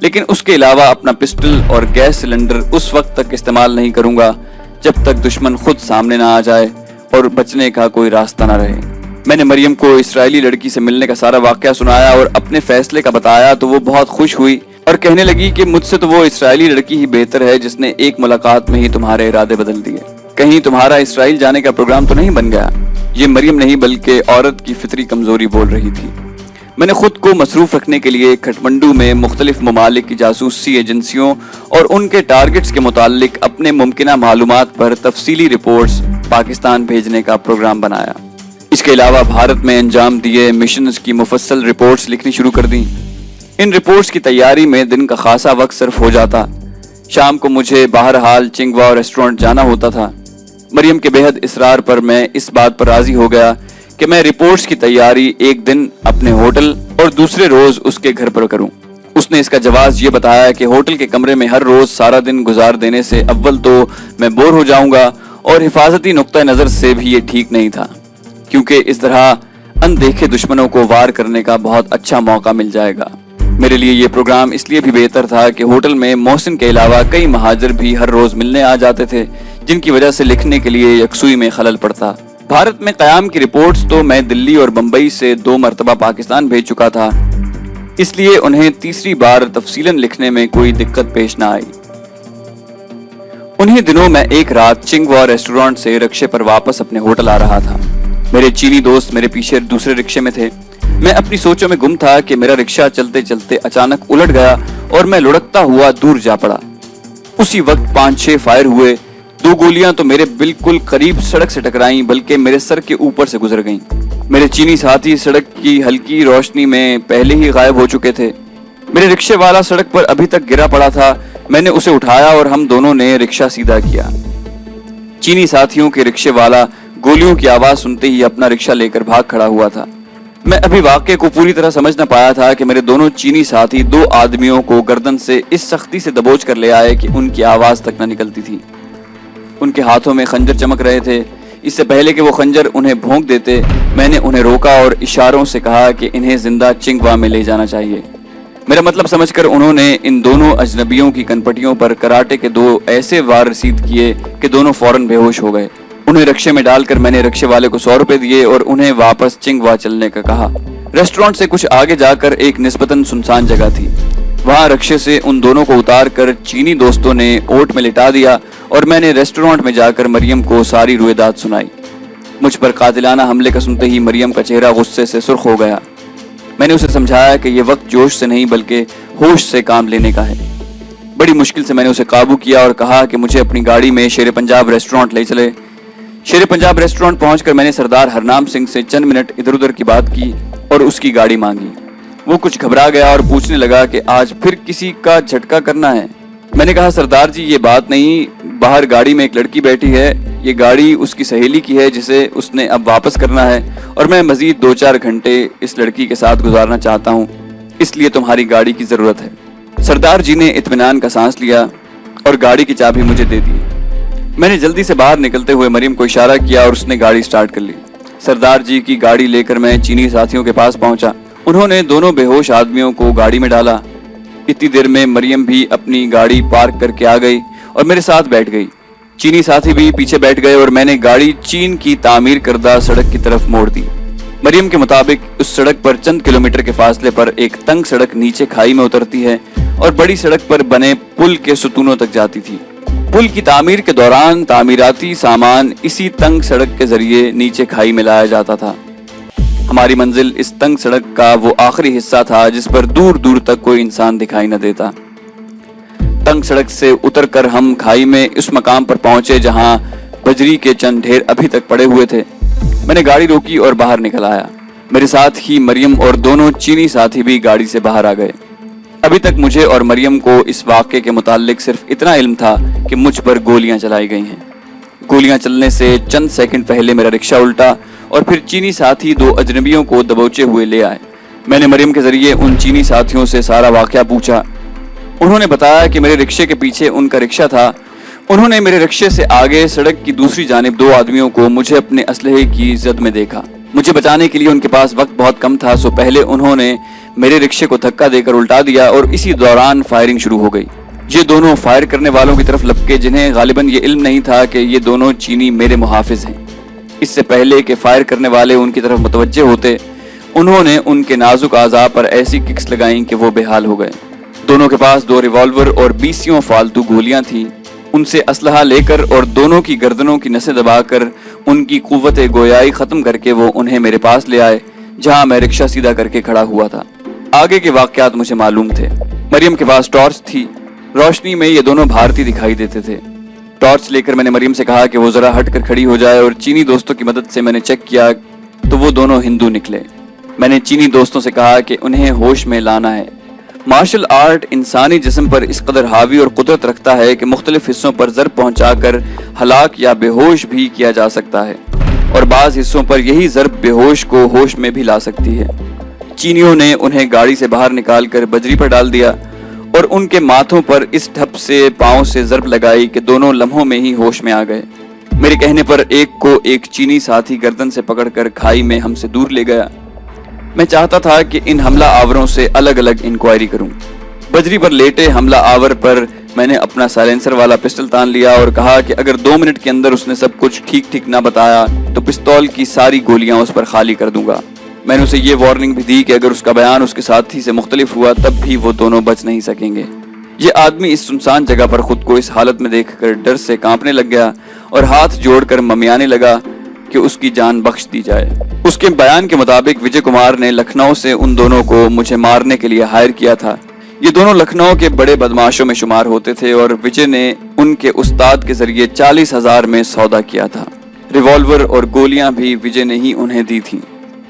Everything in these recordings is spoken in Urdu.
لیکن اس کے علاوہ اپنا پسٹل اور گیس سلنڈر اس وقت تک استعمال نہیں کروں گا جب تک دشمن خود سامنے نہ آ جائے اور بچنے کا کوئی راستہ نہ رہے۔ میں نے مریم کو اسرائیلی لڑکی سے ملنے کا سارا واقعہ سنایا اور اپنے فیصلے کا بتایا تو وہ بہت خوش ہوئی اور کہنے لگی کہ مجھ سے تو وہ اسرائیلی لڑکی ہی بہتر ہے جس نے ایک ملاقات میں ہی تمہارے ارادے بدل دیے۔ کہیں تمہارا اسرائیل جانے کا پروگرام تو نہیں بن گیا؟ یہ مریم نہیں بلکہ عورت کی فطری کمزوری بول رہی تھی۔ میں نے خود کو مصروف رکھنے کے لیے کھٹمنڈو میں مختلف ممالک کی جاسوسی ایجنسیوں اور ان کے ٹارگٹس کے متعلق اپنے ممکنہ معلومات پر تفصیلی رپورٹس پاکستان بھیجنے کا پروگرام بنایا۔ اس کے علاوہ بھارت میں انجام دیے مشنز کی مفصل رپورٹس لکھنی شروع کر دیں۔ ان رپورٹس کی تیاری میں دن کا خاصا وقت صرف ہو جاتا۔ شام کو مجھے بہرحال چنگوا ریسٹورنٹ جانا ہوتا تھا۔ مریم کے بے حد اصرار پر میں اس بات پر راضی ہو گیا کہ میں رپورٹس کی تیاری ایک دن اپنے ہوٹل اور دوسرے روز اس کے گھر پر کروں۔ اس نے اس کا جواز یہ بتایا کہ ہوٹل کے کمرے میں ہر روز سارا دن گزار دینے سے اول تو میں بور ہو جاؤں گا اور حفاظتی نقطہ نظر سے بھی یہ ٹھیک نہیں تھا، کیونکہ اس طرح اندیکھے دشمنوں کو وار کرنے کا بہت اچھا موقع مل جائے گا۔ میرے لیے یہ پروگرام اس لیے بھی بہتر تھا کہ ہوٹل میں محسن کے علاوہ کئی مہاجر بھی ہر روز ملنے آ جاتے تھے، جن کی وجہ سے لکھنے کے لیے یکسوئی میں خلل پڑتا۔ بھارت میں قیام کی رپورٹس تو میں دلی اور بمبئی سے 2 مرتبہ پاکستان بھیج چکا تھا، اس لیے انہیں تیسری بار تفصیلاً لکھنے میں کوئی دقت پیش نہ آئی۔ انہی دنوں میں ایک رات چنگوا ریسٹورنٹ سے رکشے پر واپس اپنے ہوٹل آ رہا تھا۔ میرے چینی دوست میرے پیچھے دوسرے رکشے میں تھے۔ میں اپنی سوچوں میں گم تھا کہ میرا رکشہ چلتے چلتے اچانک الٹ گیا اور میں لڑکتا ہوا دور جا پڑا۔ اسی وقت 5-6 فائر ہوئے۔ 2 گولیاں تو میرے بالکل قریب سڑک سے ٹکرائیں بلکہ میرے سر کے اوپر سے گزر گئیں۔ میرے چینی ساتھی سڑک کی ہلکی روشنی میں پہلے ہی غائب ہو چکے تھے۔ میرے رکشے والا سڑک پر ابھی تک گرا پڑا تھا۔ میں نے اسے اٹھایا اور ہم دونوں نے رکشہ سیدھا کیا۔ چینی ساتھیوں کے رکشے والا گولیوں کی آواز سنتے ہی اپنا رکشہ لے کر بھاگ کھڑا ہوا تھا۔ میں ابھی واقعے کو پوری طرح سمجھ نہ پایا تھا کہ میرے دونوں چینی ساتھی 2 آدمیوں کو گردن سے اس سختی سے دبوچ کر لے آئے کہ ان کی آواز تک نہ نکلتی تھی۔ ان کے ہاتھوں میں خنجر چمک رہے تھے۔ اس سے پہلے کہ وہ خنجر انہیں بھونک دیتے، میں نے انہیں روکا اور اشاروں سے کہا کہ انہیں زندہ چنگوا میں لے جانا چاہیے۔ میرا مطلب سمجھ کر انہوں نے ان دونوں اجنبیوں کی کنپٹیوں پر کراٹے کے 2 ایسے وار رسید کیے کہ دونوں فوراً بے ہوش ہو گئے۔ انہیں رکشے میں ڈال کر میں نے رکشے والے کو 100 روپے دیے اور انہیں واپس چنگوا چلنے کا کہا۔ ریسٹورنٹ سے کچھ آگے جا کر ایک نسبتاً سنسان جگہ تھی۔ وہاں رکشے سے ان دونوں کو اتار کر چینی دوستوں نے اوٹ میں لٹا دیا اور میں نے ریسٹورنٹ میں جا کر مریم کو ساری رویداد سنائی۔ مجھ پر قاتلانہ حملے کا سنتے ہی مریم کا چہرہ غصے سے سرخ ہو گیا۔ میں نے اسے سمجھایا کہ یہ وقت جوش سے نہیں بلکہ ہوش سے کام لینے کا ہے۔ بڑی مشکل سے میں نے اسے قابو کیا اور کہا کہ مجھے اپنی گاڑی میں شیر پنجاب ریسٹورنٹ لے چلے۔ شیر پنجاب ریسٹورنٹ پہنچ کر میں نے سردار ہرنام سنگھ سے چند منٹ ادھر ادھر کی بات کی اور اس کی گاڑی مانگی۔ وہ کچھ گھبرا گیا اور پوچھنے لگا کہ آج پھر کسی کا جھٹکا کرنا ہے۔ میں نے کہا سردار جی یہ بات نہیں، باہر گاڑی میں ایک لڑکی بیٹھی ہے، یہ گاڑی اس کی سہیلی کی ہے جسے اس نے اب واپس کرنا ہے اور میں مزید 2-4 گھنٹے اس لڑکی کے ساتھ گزارنا چاہتا ہوں، اس لیے تمہاری گاڑی کی ضرورت ہے۔ سردار جی نے اطمینان کا سانس لیا اور گاڑی کی چابی مجھے دے دی۔ میں نے جلدی سے باہر نکلتے ہوئے مریم کو اشارہ کیا اور اس نے گاڑی سٹارٹ کر لی۔ سردار جی کی گاڑی لے کر میں چینی ساتھیوں کے پاس پہنچا۔ انہوں نے دونوں بے ہوش آدمیوں کو گاڑی میں ڈالا۔ اتنی دیر میں مریم بھی اپنی گاڑی پارک کر کے آ گئی اور میرے ساتھ بیٹھ گئی۔ چینی ساتھی بھی پیچھے بیٹھ گئے اور میں نے گاڑی چین کی تعمیر کردہ سڑک کی طرف موڑ دی۔ مریم کے مطابق اس سڑک پر چند کلومیٹر کے فاصلے پر ایک تنگ سڑک نیچے کھائی میں اترتی ہے اور بڑی سڑک پر بنے پل کے ستونوں تک جاتی تھی۔ پل کی تعمیر کے دوران تعمیراتی سامان اسی تنگ سڑک کے ذریعے نیچے کھائی میں لایا جاتا تھا۔ ہماری منزل اس تنگ سڑک کا وہ آخری حصہ تھا جس پر دور دور تک کوئی انسان دکھائی نہ دیتا۔ تنگ سڑک سے اتر کر ہم کھائی میں اس مقام پر پہنچے جہاں بجری کے چند ڈھیر ابھی تک پڑے ہوئے تھے۔ میں نے گاڑی روکی اور باہر نکل آیا۔ میرے ساتھ ہی مریم اور دونوں چینی ساتھی بھی گاڑی سے باہر آ گئے۔ ابھی تک مجھے اور مریم کو اس واقعے کے متعلق صرف اتنا علم تھا کہ مجھ پر گولیاں چلائی گئی ہیں۔ گولیاں چلنے سے چند سیکنڈ پہلے میرا رکشہ الٹا اور پھر چینی ساتھی 2 اجنبیوں کو دبوچے ہوئے لے آئے۔ میں نے مریم کے ذریعے ان چینی ساتھیوں سے سارا واقعہ پوچھا۔ انہوں نے بتایا کہ میرے رکشے کے پیچھے ان کا رکشہ تھا۔ انہوں نے میرے رکشے سے آگے سڑک کی دوسری جانب 2 آدمیوں کو مجھے اپنے اسلحے کی زد میں دیکھا۔ مجھے بچانے کے لیے ان کے پاس وقت بہت کم تھا، سو پہلے انہوں نے میرے رکشے کو دھکا دے کر الٹا دیا اور اسی دوران فائرنگ شروع ہو گئی۔ یہ دونوں فائر کرنے والوں کی طرف لپکے، جنہیں غالباً یہ علم نہیں تھا کہ یہ دونوں چینی میرے محافظ ہیں۔ اس سے پہلے کہ فائر کرنے والے ان کی طرف متوجہ ہوتے، انہوں نے ان کے نازک اعضاء پر ایسی ککس لگائیں کہ وہ بے حال ہو گئے۔ دونوں کے پاس 2 ریوالور اور 20 فالتو گولیاں تھیں۔ ان سے اسلحہ لے کر اور دونوں کی گردنوں کی نسیں دبا کر ان کی قوت گویائی ختم کر کے وہ انہیں میرے پاس لے آئے، جہاں میں رکشہ سیدھا کر کے کھڑا ہوا تھا۔ آگے کے واقعات مجھے معلوم تھے۔ مریم کے پاس ٹارچ تھی۔ روشنی میں یہ دونوں بھارتی دکھائی دیتے تھے۔ ٹارچ لے کر میں نے مریم سے کہا کہ وہ ذرا ہٹ کر کھڑی ہو جائے، اور چینی دوستوں کی مدد سے میں نے چیک کیا تو وہ دونوں ہندو نکلے۔ میں نے چینی دوستوں سے کہا کہ انہیں ہوش میں لانا ہے۔ مارشل آرٹ انسانی جسم پر اس قدر حاوی اور قدرت رکھتا ہے کہ مختلف حصوں پر ضرب پہنچا کر ہلاک یا بے ہوش بھی کیا جا سکتا ہے، اور بعض حصوں پر یہی ضرب بے ہوش کو ہوش میں بھی لا سکتی ہے۔ چینیوں نے انہیں گاڑی سے باہر نکال کر بجری پر ڈال دیا اور ان کے ماتھوں پر اس ڈھپ سے پاؤں سے ضرب لگائی کہ دونوں لمحوں میں ہی ہوش میں آ گئے۔ میرے کہنے پر ایک کو ایک چینی ساتھی گردن سے پکڑ کر کھائی میں ہم سے دور لے گیا۔ میں چاہتا تھا کہ ان حملہ آوروں سے الگ الگ انکوائری کروں۔ بجری پر لیٹے حملہ آور پر میں نے اپنا سائلنسر والا پسٹل تان لیا اور کہا کہ اگر 2 منٹ کے اندر اس نے سب کچھ ٹھیک نہ بتایا تو پستول کی ساری گولیاں اس پر خالی کر دوں گا۔ میں نے اسے یہ وارننگ بھی دی کہ اگر اس کا بیان اس کے ساتھی سے مختلف ہوا تب بھی وہ دونوں بچ نہیں سکیں گے۔ یہ آدمی اس سنسان جگہ پر خود کو اس حالت میں دیکھ کر ڈر سے کانپنے لگ گیا اور ہاتھ جوڑ کر ممیانے لگا کہ اس کی جان بخش دی جائے۔ اس کے بیان کے مطابق وجے کمار نے لکھنؤ سے ان دونوں کو مجھے مارنے کے لیے ہائر کیا تھا۔ یہ دونوں لکھنؤ کے بڑے بدماشوں میں شمار ہوتے تھے اور وجے نے ان کے استاد کے ذریعے 40,000 میں سودا کیا تھا۔ ریوالور اور گولیاں بھی وجے نے ہی انہیں دی تھیں۔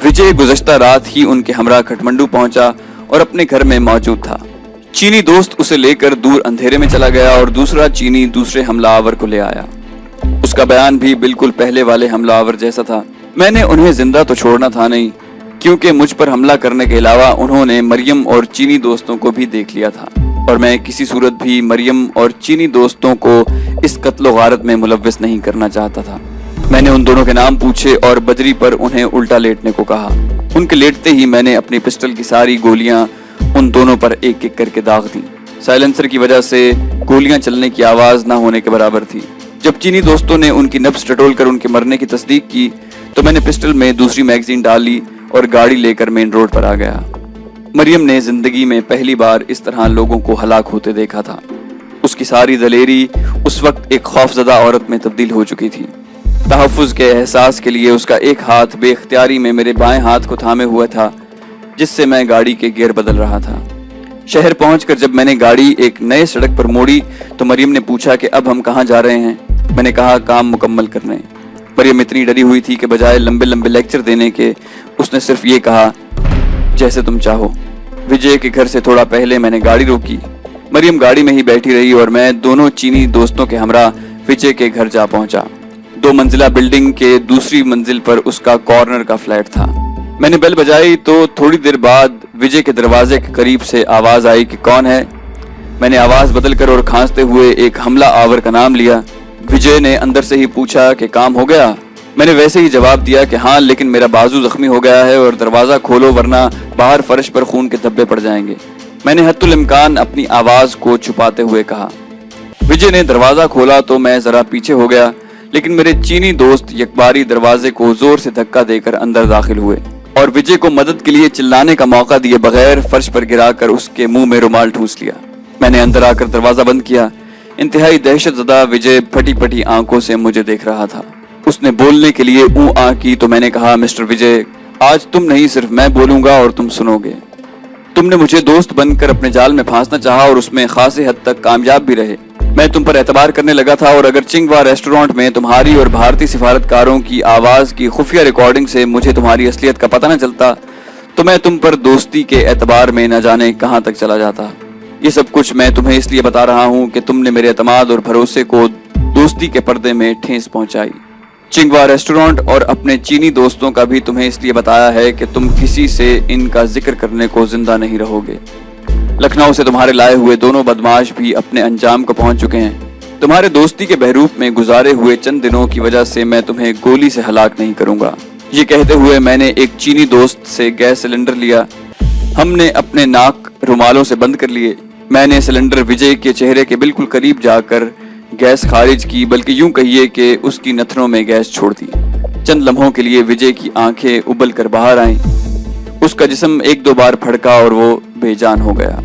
وجے گزشتہ رات ہی ان کے ہمراہ کھٹمنڈو پہنچا اور اپنے گھر میں موجود تھا۔ چینی دوست اسے لے کر دور اندھیرے میں چلا گیا اور دوسرا چینی دوسرے حملہ آور کو لے آیا۔ اس کا بیان بھی بالکل پہلے والے حملہ آور جیسا تھا۔ میں نے انہیں زندہ تو چھوڑنا تھا نہیں، کیونکہ مجھ پر حملہ کرنے کے علاوہ انہوں نے مریم اور چینی دوستوں کو بھی دیکھ لیا تھا، اور میں کسی صورت بھی مریم اور چینی دوستوں کو اس قتل و غارت میں ملوث نہیں کرنا چاہتا تھا۔ میں نے ان دونوں کے نام پوچھے اور بجری پر انہیں الٹا لیٹنے کو کہا۔ ان کے لیٹتے ہی میں نے اپنی پسٹل کی ساری گولیاں ان دونوں پر ایک ایک کر کے داغ دی۔ سائلنسر کی وجہ سے گولیاں چلنے کی آواز نہ ہونے کے برابر تھی۔ جب چینی دوستوں نے ان کی نبض ٹٹول کر ان کے مرنے کی تصدیق کی تو میں نے پسٹل میں دوسری میگزین ڈالی اور گاڑی لے کر مین روڈ پر آ گیا۔ مریم نے زندگی میں پہلی بار اس طرح لوگوں کو ہلاک ہوتے دیکھا تھا۔ اس کی ساری دلیری اس وقت ایک خوفزدہ عورت میں تبدیل ہو چکی تھی۔ تحفظ کے احساس کے لیے اس کا ایک ہاتھ بے اختیاری میں میرے بائیں ہاتھ کو تھامے ہوا تھا، جس سے میں گاڑی کے گیئر بدل رہا تھا۔ شہر پہنچ کر جب میں نے گاڑی ایک نئے سڑک پر موڑی تو مریم نے پوچھا کہ اب ہم کہاں جا رہے ہیں؟ میں نے کہا کام مکمل کرنے۔ مریم اتنی ڈری ہوئی تھی کہ بجائے لمبے لمبے لیکچر دینے کے اس نے صرف یہ کہا جیسے تم چاہو۔ وجے کے گھر سے تھوڑا پہلے میں نے گاڑی روکی۔ مریم گاڑی میں ہی بیٹھی رہی اور میں دونوں چینی دوستوں کے ہمراہ وجے کے گھر جا پہنچا۔ 2 منزلہ بلڈنگ کے دوسری منزل پر اس کا کارنر کا فلیٹ تھا۔ میں نے بیل بجائی تو تھوڑی دیر بعد وجے کے دروازے کے قریب سے آواز آئی کہ کون ہے؟ میں نے آواز بدل کر اور کھانستے ہوئے ایک حملہ آور کا نام لیا۔ وجے نے اندر سے ہی پوچھا کہ کام ہو گیا؟ میں نے ویسے ہی جواب دیا کہ ہاں، لیکن میرا بازو زخمی ہو گیا ہے اور دروازہ کھولو ورنہ باہر فرش پر خون کے دھبے پڑ جائیں گے۔ میں نے حتی الامکان اپنی آواز کو چھپاتے ہوئے کہا۔ وجے نے دروازہ کھولا تو میں ذرا پیچھے ہو گیا، لیکن میرے چینی دوست یکباری دروازے کو زور سے دھکا دے کر اندر داخل ہوئے اور وجے کو مدد کے لیے چلانے کا موقع دیے بغیر فرش پر گرا کر اس کے منہ میں رومال ٹھوس لیا۔ میں نے اندر آ کر دروازہ بند کیا۔ انتہائی دہشت زدہ وجے پھٹی پھٹی آنکھوں سے مجھے دیکھ رہا تھا۔ اس نے بولنے کے لیے آ کی تو میں نے کہا مسٹر وجے، آج تم نہیں صرف میں بولوں گا اور تم سنو گے۔ تم نے مجھے دوست بن کر اپنے جال میں پھانسنا چاہا اور اس میں خاصی حد تک کامیاب بھی رہے۔ میں تم پر اعتبار کرنے لگا تھا اور اگر چنگوا ریسٹورانٹ میں تمہاری اور بھارتی سفارتکاروں کی آواز کی خفیہ ریکارڈنگ سے مجھے تمہاری اصلیت کا پتہ نہ چلتا تو میں تم پر دوستی کے اعتبار میں نہ جانے کہاں تک چلا جاتا۔ یہ سب کچھ میں تمہیں اس لیے بتا رہا ہوں کہ تم نے میرے اعتماد اور بھروسے کو دوستی کے پردے میں ٹھیس پہنچائی۔ چنگوا ریسٹورانٹ اور اپنے چینی دوستوں کا بھی تمہیں اس لیے بتایا ہے کہ تم کسی سے ان کا ذکر کرنے کو زندہ نہیں رہو گے۔ لکھنؤ سے تمہارے لائے ہوئے دونوں بدماش بھی اپنے انجام کو پہنچ چکے ہیں۔ تمہارے دوستی کے بحروپ میں گزارے ہوئے چند دنوں کی وجہ سے میں تمہیں گولی سے ہلاک نہیں کروں گا۔ یہ کہتے ہوئے میں نے ایک چینی دوست سے گیس سلنڈر لیا. ہم نے اپنے ناک رومالوں سے بند کر لیے. میں نے سلنڈر وجے کے چہرے کے بالکل قریب جا کر گیس خارج کی، بلکہ یوں کہیے کہ اس کی نتھنوں میں گیس چھوڑ دی. چند لمحوں کے لیے وجے کی آنکھیں ابل کر باہر آئیں. اس کا جسم ایک دو بار پھڑکا اور وہ بے جان ہو گیا.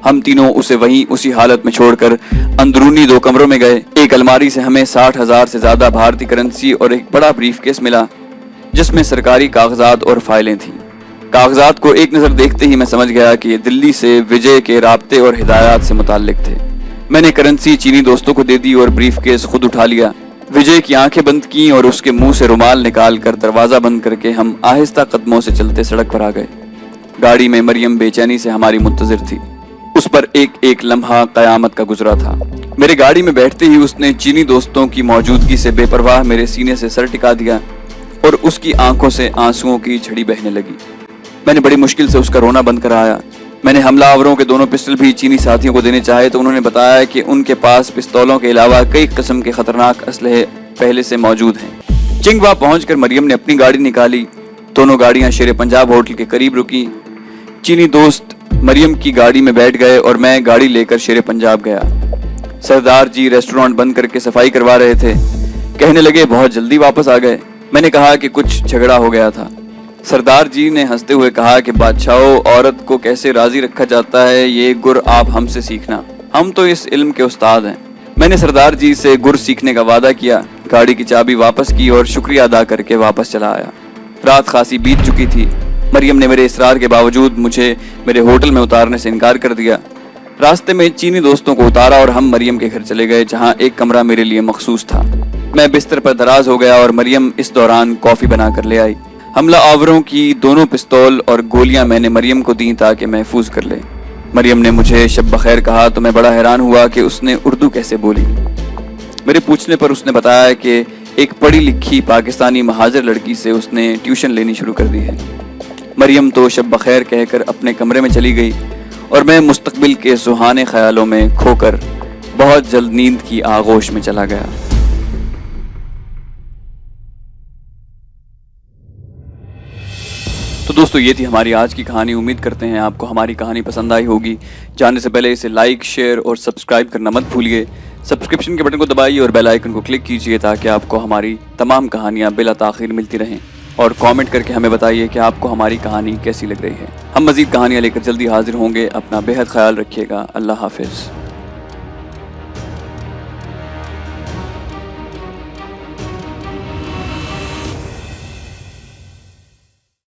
ہم تینوں اسے وہیں اسی حالت میں چھوڑ کر اندرونی 2 کمروں میں گئے. ایک الماری سے ہمیں 60,000 سے زیادہ بھارتی کرنسی اور ایک بڑا بریف کیس ملا جس میں سرکاری کاغذات اور فائلیں تھیں. کاغذات کو ایک نظر دیکھتے ہی میں سمجھ گیا کہ یہ دلی سے وجے کے رابطے اور ہدایات سے متعلق تھے. میں نے کرنسی چینی دوستوں کو دے دی اور بریف کیس خود اٹھا لیا. وجے کی آنکھیں بند کیں اور اس کے منہ سے رومال نکال کر دروازہ بند کر کے ہم آہستہ قدموں سے چلتے سڑک پر آ گئے. گاڑی میں مریم بے چینی سے ہماری منتظر تھی. اس پر ایک ایک لمحہ قیامت کا گزرا تھا. میرے گاڑی میں بیٹھتے ہی اس نے چینی دوستوں کی موجودگی سے بے پرواہ میرے سینے سے سر ٹکا دیا اور اس کی آنکھوں سے آنسوؤں کی جھڑی بہنے لگی. میں نے بڑی مشکل سے اس کا رونا بند کرایا. میں نے حملہ آوروں کے 2 پسٹل بھی چینی ساتھیوں کو دینے چاہے تو انہوں نے بتایا کہ ان کے پاس پستولوں کے علاوہ کئی قسم کے خطرناک اسلحے پہلے سے موجود ہیں. چنگوا پہنچ کر مریم نے اپنی گاڑی نکالی. دونوں گاڑیاں شیر پنجاب ہوٹل کے قریب رکی. چینی دوست مریم کی گاڑی میں بیٹھ گئے اور میں گاڑی لے کر شیر پنجاب گیا. سردار جی ریسٹورانٹ بند کر کے صفائی کروا رہے تھے. کہنے لگے بہت جلدی واپس آ گئے. میں نے کہا کہ کچھ جھگڑا ہو گیا تھا. سردار جی نے ہنستے ہوئے کہا کہ بادشاہو، عورت کو کیسے راضی رکھا جاتا ہے یہ گر آپ ہم سے سیکھنا، ہم تو اس علم کے استاد ہیں. میں نے سردار جی سے گر سیکھنے کا وعدہ کیا. گاڑی کی چابی واپس کی اور شکریہ ادا کر کے واپس چلا آیا. رات خاصی بیت چکی تھی. مریم نے میرے اصرار کے باوجود مجھے میرے ہوٹل میں اتارنے سے انکار کر دیا. راستے میں چینی دوستوں کو اتارا اور ہم مریم کے گھر چلے گئے جہاں ایک کمرہ میرے لیے مخصوص تھا. میں بستر پر دراز ہو گیا اور مریم اس دوران کافی بنا کر لے آئی. حملہ آوروں کی 2 پستول اور گولیاں میں نے مریم کو دیں تاکہ محفوظ کر لے. مریم نے مجھے شب بخیر کہا تو میں بڑا حیران ہوا کہ اس نے اردو کیسے بولی. میرے پوچھنے پر اس نے بتایا کہ ایک پڑھی لکھی پاکستانی مہاجر لڑکی سے اس نے ٹیوشن لینی شروع کر دی ہے. مریم تو شب بخیر کہہ کر اپنے کمرے میں چلی گئی اور میں مستقبل کے سہانے خیالوں میں کھو کر بہت جلد نیند کی آغوش میں چلا گیا. تو دوستو یہ تھی ہماری آج کی کہانی. امید کرتے ہیں آپ کو ہماری کہانی پسند آئی ہوگی. جانے سے پہلے اسے لائک، شیئر اور سبسکرائب کرنا مت بھولیے. سبسکرپشن کے بٹن کو دبائیے اور بیل آئیکن کو کلک کیجیے تاکہ آپ کو ہماری تمام کہانیاں بلا تاخیر ملتی رہیں. اور کامنٹ کر کے ہمیں بتائیے کہ آپ کو ہماری کہانی کیسی لگ رہی ہے. ہم مزید کہانیاں لے کر جلدی حاضر ہوں گے. اپنا بے حد خیال رکھیے گا. اللہ حافظ.